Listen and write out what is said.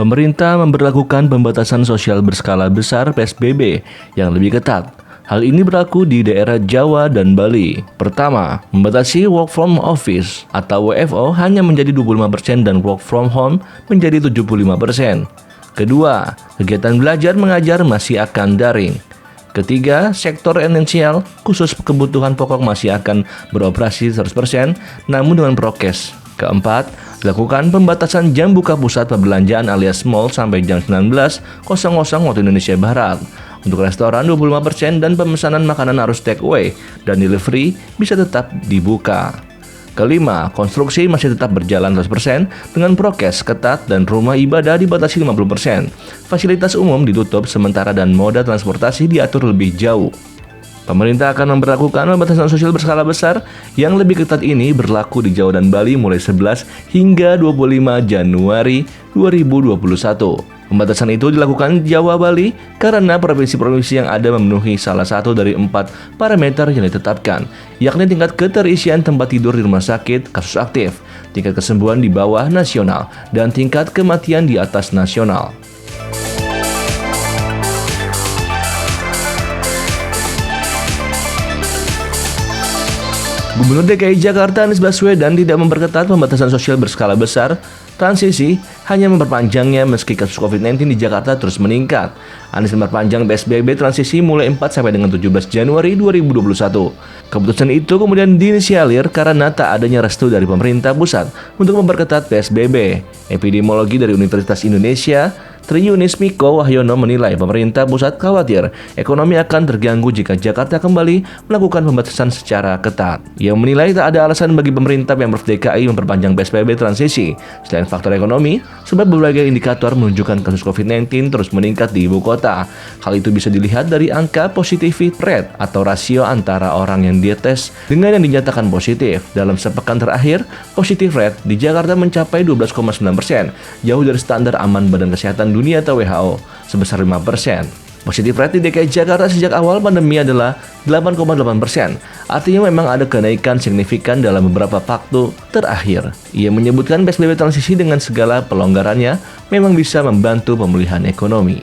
Pemerintah memberlakukan pembatasan sosial berskala besar (PSBB) yang lebih ketat. Hal ini berlaku di daerah Jawa dan Bali. Pertama, membatasi work from office atau WFO hanya menjadi 25% dan work from home menjadi 75%. Kedua, kegiatan belajar mengajar masih akan daring. Ketiga, sektor esensial khusus kebutuhan pokok masih akan beroperasi 100% namun dengan prokes. Keempat, dilakukan pembatasan jam buka pusat perbelanjaan alias mall sampai jam 19.00 waktu Indonesia Barat. Untuk restoran 25% dan pemesanan makanan harus take away dan delivery bisa tetap dibuka. Kelima, konstruksi masih tetap berjalan 100% dengan prokes ketat dan rumah ibadah dibatasi 50%. Fasilitas umum ditutup sementara dan moda transportasi diatur lebih jauh. Pemerintah akan memberlakukan pembatasan sosial berskala besar yang lebih ketat ini berlaku di Jawa dan Bali mulai 11 hingga 25 Januari 2021. Pembatasan itu dilakukan di Jawa Bali karena provinsi-provinsi yang ada memenuhi salah satu dari 4 parameter yang ditetapkan, yakni tingkat keterisian tempat tidur di rumah sakit, kasus aktif, tingkat kesembuhan di bawah nasional, dan tingkat kematian di atas nasional. Gubernur DKI Jakarta Anies Baswedan tidak memperketat pembatasan sosial berskala besar transisi, hanya memperpanjangnya meski kasus COVID-19 di Jakarta terus meningkat. Anies memperpanjang PSBB transisi mulai 4 sampai dengan 17 Januari 2021. Keputusan itu kemudian diinisialir karena tak adanya restu dari pemerintah pusat untuk memperketat PSBB. Epidemiologi dari Universitas Indonesia, Triunis Miko Wahyono menilai pemerintah pusat khawatir ekonomi akan terganggu jika Jakarta kembali melakukan pembatasan secara ketat. Ia menilai tak ada alasan bagi pemerintah Pemprov DKI memperpanjang PSBB transisi selain faktor ekonomi, sebab berbagai indikator menunjukkan kasus COVID-19 terus meningkat di ibu kota. Hal itu bisa dilihat dari angka positivity rate atau rasio antara orang yang dites dengan yang dinyatakan positif. Dalam sepekan terakhir, positive rate di Jakarta mencapai 12,9%, jauh dari standar aman Badan Kesehatan Dunia atau WHO sebesar 5%. Positif rate di DKI Jakarta sejak awal pandemi adalah 8,8%. Artinya memang ada kenaikan signifikan dalam beberapa waktu terakhir. Ia menyebutkan PSBB transisi dengan segala pelonggarannya memang bisa membantu pemulihan ekonomi.